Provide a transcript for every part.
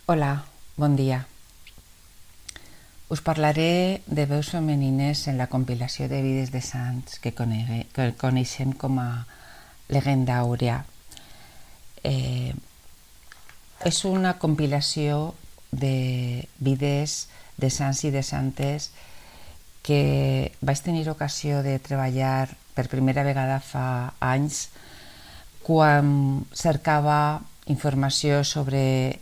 Hola, bon dia. Us parlaré de veus femenines en la compilació de vides de sants que coneixem com a Legenda Àurea. És una compilació de vides de sants i de santes que vaig tenir ocasió de treballar per primera vegada fa anys quan cercava informació sobre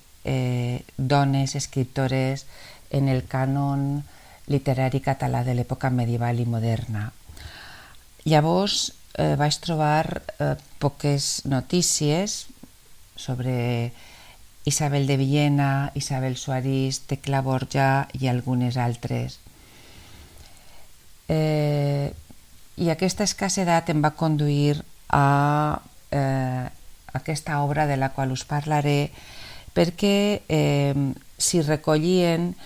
dones escriptores en el cànon literari català de l'època medieval i moderna. Llavors vaig trobar poques notícies sobre Isabel de Villena, Isabel Suárez, Tecla Borja i algunes altres. I aquesta escassedat em va conduir a aquesta obra de la qual us parlaré perquè s'hi recollien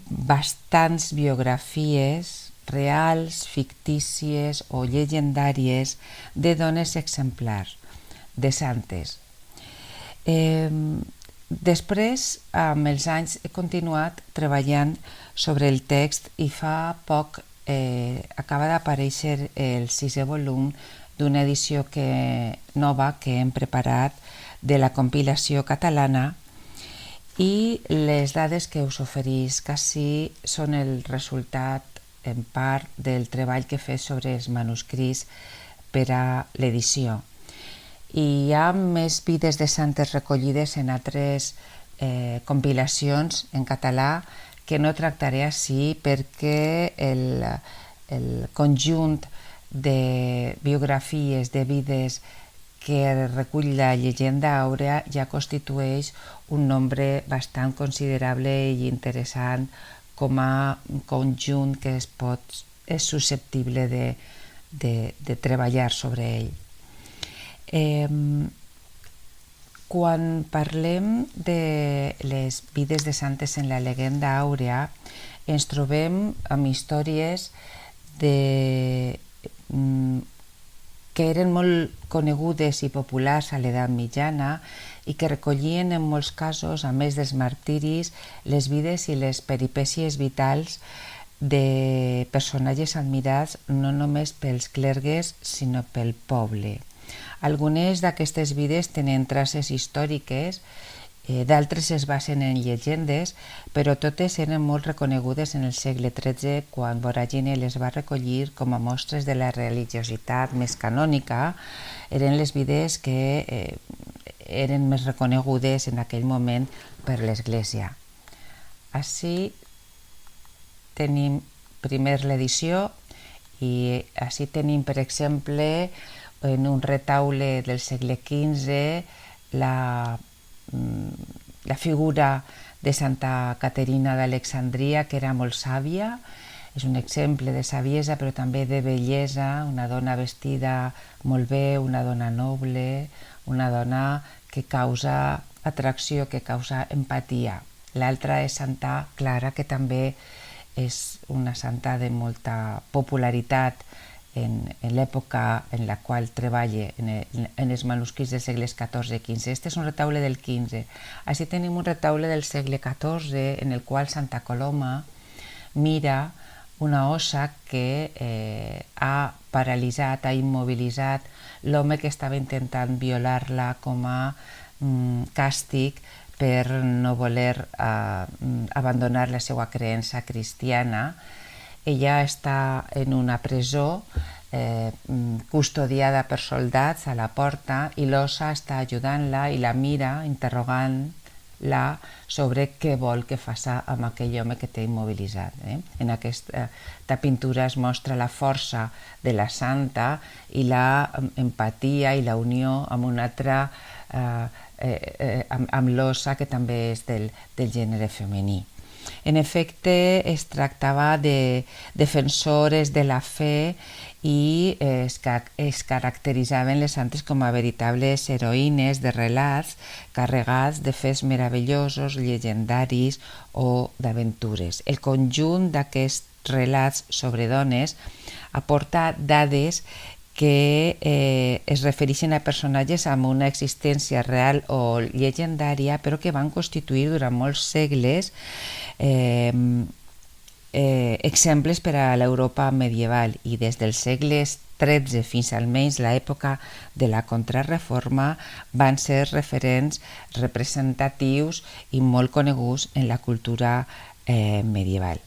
bastants biografies reals, fictícies o llegendàries de dones exemplars, de santes. Després, amb els anys, he continuat treballant sobre el text i fa poc acaba d'aparèixer el 6è volum d'una edició nova que hem preparat de la compilació catalana i les dades que us oferisc ací són el resultat en part del treball que he fet sobre els manuscrits per a l'edició. I hi ha més vides de santes recollides en altres compilacions en català que no tractaré ací perquè el conjunt de biografies de vides que recull la Llegenda Àurea ja constitueix un nombre bastant considerable i interessant com a conjunt que és susceptible de treballar sobre ell. Quan parlem de les vides de santes en la Llegenda Àurea ens trobem amb històries que eren molt conegudes i populars a l'edat mitjana i que recollien en molts casos, a més dels martiris, les vides i les peripècies vitals de personatges admirats no només pels clergues sinó pel poble. Algunes d'aquestes vides tenen traces històriques, d'altres es basen en llegendes, però totes eren molt reconegudes en el segle XIII quan Voragine les va recollir com a mostres de la religiositat més canònica. Eren les vides que eren més reconegudes en aquell moment per l'Església. Ací tenim primer l'edició i ací tenim, per exemple, en un retaule del segle XV la figura de Santa Caterina d'Alexandria, que era molt sàvia. És un exemple de saviesa però també de bellesa, una dona vestida molt bé, una dona noble, una dona que causa atracció, que causa empatia. L'altra és Santa Clara, que també és una santa de molta popularitat en l'època en la qual treballa en els manuscrits dels segles XIV i XV. Este és un retaule del XV. Així tenim un retaule del segle XIV en el qual Santa Coloma mira una ossa que ha paralitzat, ha immobilitzat l'home que estava intentant violar-la com a càstig per no voler abandonar la seva creença cristiana. Ella està en una presó custodiada per soldats a la porta i l'ossa està ajudant-la i la mira, interrogant-la sobre què vol que faci amb aquell home que té immobilitzat. En aquesta pintura es mostra la força de la santa i la empatia i la unió amb una altra, amb l'ossa que també és del gènere femení. En efecte, es tractava de defensores de la fe i es caracteritzaven les santes com a veritables heroïnes de relats carregats de fets meravellosos, llegendaris o d'aventures. El conjunt d'aquests relats sobre dones aporta dades que es refereixen a personatges amb una existència real o llegendària, però que van constituir durant molts segles exemples per a l'Europa medieval, i des dels segles XIII fins almenys l'època de la Contrarreforma van ser referents representatius i molt coneguts en la cultura medieval.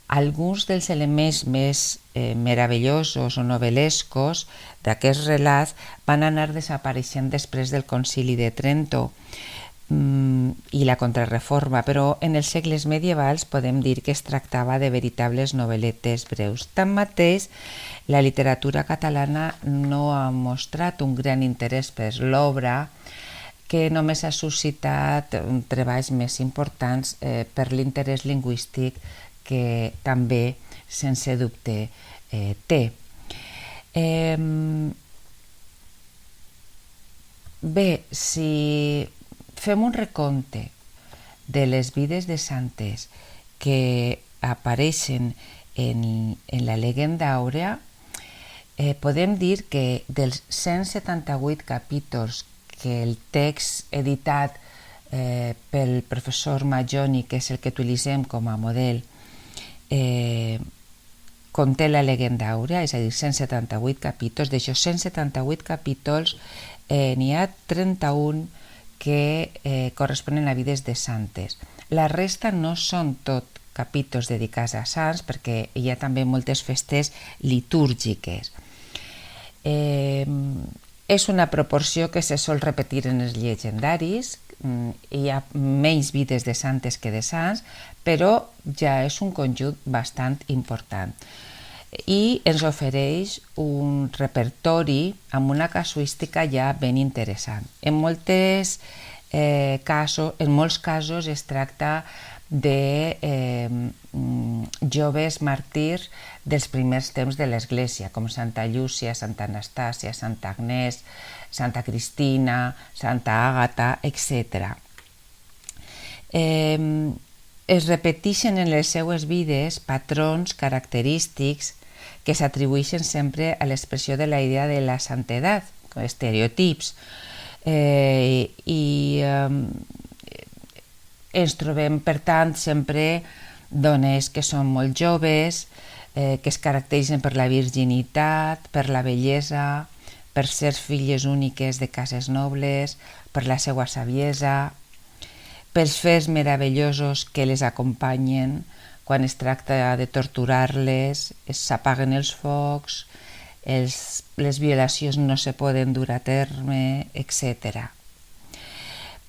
Alguns dels elements més meravellosos o novel·lescos d'aquest relat van anar desapareixent després del Concili de Trento i la Contrarreforma, però en els segles medievals podem dir que es tractava de veritables novel·letes breus. Tanmateix, la literatura catalana no ha mostrat un gran interès per l'obra, que només ha suscitat treballs més importants per l'interès lingüístic que també, sense dubte, té. Bé, si fem un recompte de les vides de santes que apareixen en la Llegenda Àurea, podem dir que dels 178 capítols que el text editat pel professor Maggioni, que és el que utilitzem com a model, conté la Llegenda Àurea, és a dir, 178 capítols. D'aixòs 178 capítols n'hi ha 31 que corresponen a vides de santes. La resta no són tot capítols dedicats a sants, perquè hi ha també moltes festes litúrgiques. És una proporció que se sol repetir en els llegendaris. Hi ha menys vides de santes que de sants, però ja és un conjunt bastant important. I ens ofereix un repertori amb una casuística ja ben interessant. En molts casos es tracta de joves màrtirs dels primers temps de l'Església, com Santa Llúcia, Santa Anastàsia, Santa Agnès, Santa Cristina, Santa Àgata, etc. Es repeteixen en les seues vides patrons característics que s'atribueixen sempre a l'expressió de la idea de la santedat, estereotips, i ens trobem, per tant, sempre dones que són molt joves, que es caracteritzen per la virginitat, per la bellesa, per ser filles úniques de cases nobles, per la seva saviesa, pels fets meravellosos que les acompanyen quan es tracta de torturar-les, s'apaguen els focs, les violacions no se poden dur a terme, etc.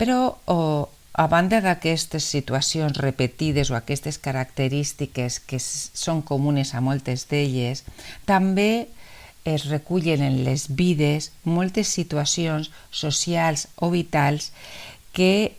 Però, a banda d'aquestes situacions repetides o aquestes característiques que són comunes a moltes d'elles, també es recullen en les vides moltes situacions socials o vitals que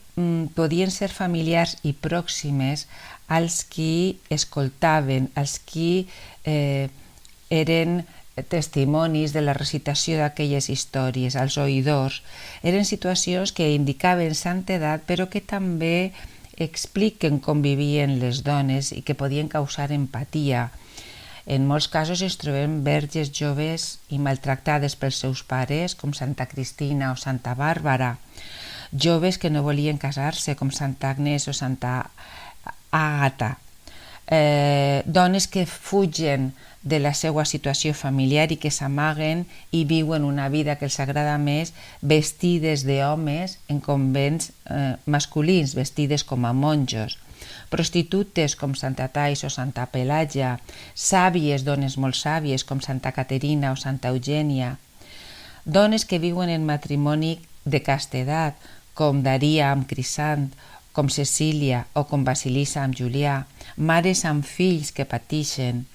podien ser familiars i pròximes als qui escoltaven, als qui eren testimonis de la recitació d'aquelles històries, als oïdors. Eren situacions que indicaven santedat, però que també expliquen com vivien les dones i que podien causar empatia. En molts casos ens trobem verges joves i maltractades pels seus pares, com Santa Cristina o Santa Bàrbara, joves que no volien casar-se, com Santa Agnès o Santa Àgata, dones que fugen de la seva situació familiar i que s'amaguen i viuen una vida que els agrada més vestides d'homes en convents masculins, vestides com a monjos, prostitutes com Santa Tais o Santa Pelàgia, sàvies, dones molt sàvies com Santa Caterina o Santa Eugènia, dones que viuen en matrimoni de castedat com Daria amb Crisant, com Cecília o com Basilissa amb Julià, mares amb fills que pateixen,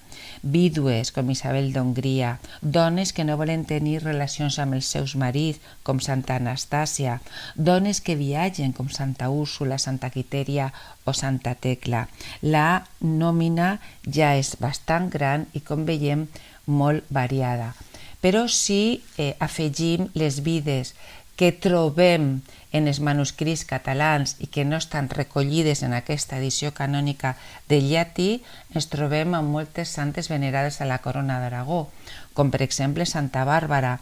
vídues com Isabel d'Hongria, dones que no volen tenir relacions amb els seus marits com Santa Anastàsia, dones que viatgen com Santa Úrsula, Santa Quitèria o Santa Tecla. La nòmina ja és bastant gran i, com veiem, molt variada. Però si afegim les vides que trobem en els manuscrits catalans i que no estan recollides en aquesta edició canònica del llatí, ens trobem amb moltes santes venerades a la corona d'Aragó, com per exemple Santa Bàrbara,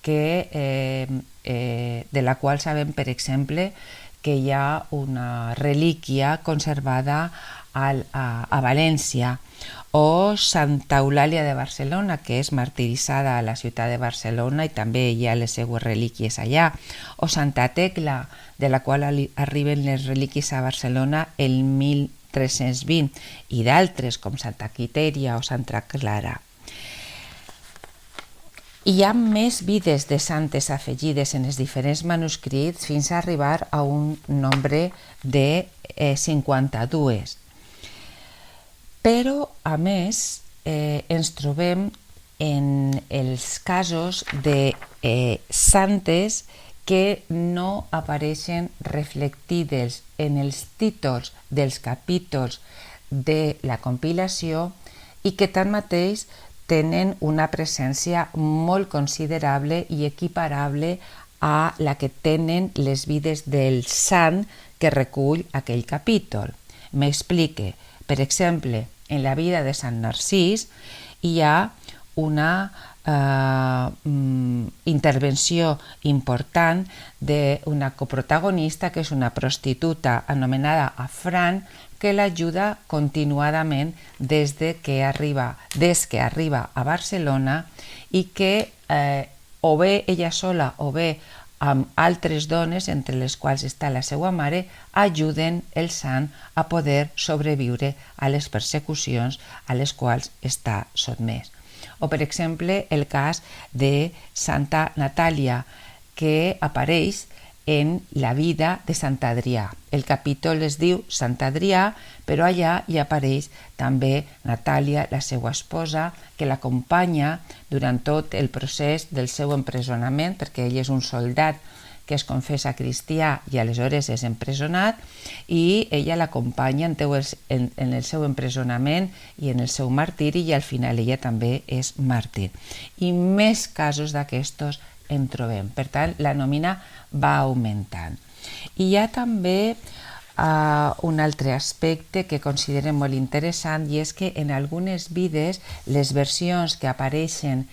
de la qual sabem, per exemple, que hi ha una relíquia conservada a València, o Santa Eulàlia de Barcelona, que és martiritzada a la ciutat de Barcelona i també hi ha les seues relíquies allà, o Santa Tecla, de la qual arriben les relíquies a Barcelona el 1320, i d'altres com Santa Quitèria o Santa Clara. Hi ha més vides de santes afegides en els diferents manuscrits fins a arribar a un nombre de 52. Però, a més, ens trobem en els casos de santes que no apareixen reflectides en els títols dels capítols de la compilació i que tanmateix tenen una presència molt considerable i equiparable a la que tenen les vides del sant que recull aquell capítol. M'explique. Per exemple, en la vida de Sant Narcís hi ha una intervenció important d'una coprotagonista que és una prostituta anomenada Afran, que l'ajuda continuadament des que arriba a Barcelona i que o bé ella sola o bé amb altres dones, entre les quals està la seva mare, ajuden el sant a poder sobreviure a les persecucions a les quals està sotmès. O, per exemple, el cas de Santa Natàlia, que apareix en la vida de Sant Adrià. El capítol es diu Sant Adrià, però allà hi apareix també Natàlia, la seva esposa, que l'acompanya durant tot el procés del seu empresonament, perquè ell és un soldat que es confessa cristià i aleshores és empresonat, i ella l'acompanya en el seu empresonament i en el seu martiri, i al final ella també és màrtir. I més casos d'aquestos en trobem. Per tant, la nòmina va augmentant. I hi ha també un altre aspecte que considerem molt interessant, i és que en algunes vides les versions que apareixen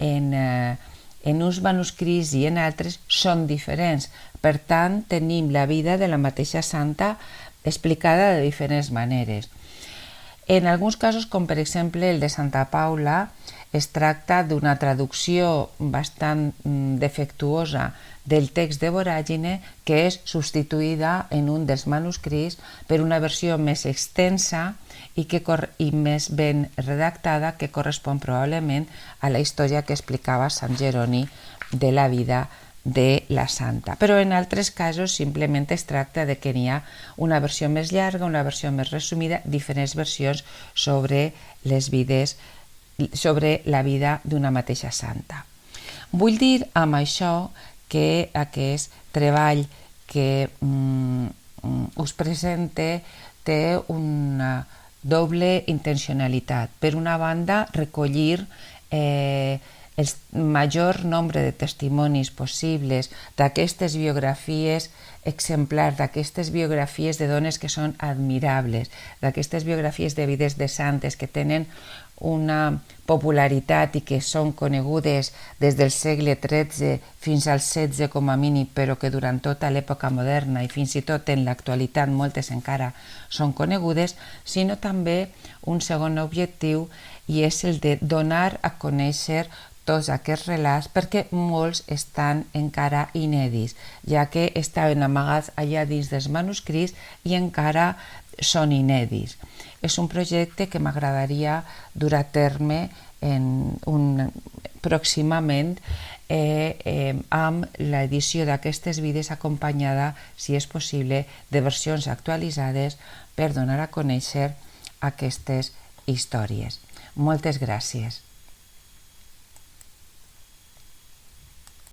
en uns manuscrits i en altres són diferents. Per tant, tenim la vida de la mateixa santa explicada de diferents maneres. En alguns casos, com per exemple el de Santa Paula, es tracta d'una traducció bastant defectuosa del text de Voràgine, que és substituïda en un dels manuscrits per una versió més extensa i més ben redactada, que correspon probablement a la història que explicava Sant Jeroni de la vida de la santa. Però en altres casos simplement es tracta de que n'hi ha una versió més llarga, una versió més resumida, diferents versions sobre la vida d'una mateixa santa. Vull dir amb això que aquest treball que us presente té una doble intencionalitat. Per una banda, recollir el major nombre de testimonis possibles d'aquestes biografies exemplars, d'aquestes biografies de dones que són admirables, d'aquestes biografies de vides de santes que tenen una popularitat i que són conegudes des del segle XIII fins al XVI com a mínim, però que durant tota l'època moderna i fins i tot en l'actualitat moltes encara són conegudes, sinó també un segon objectiu, i és el de donar a conèixer tots aquests relats, perquè molts estan encara inèdits, ja que estaven amagats allà dins dels manuscrits i encara són inèdits. És un projecte que m'agradaria dur a terme pròximament amb l'edició d'aquestes vides acompanyada, si és possible, de versions actualitzades per donar a conèixer aquestes històries. Moltes gràcies.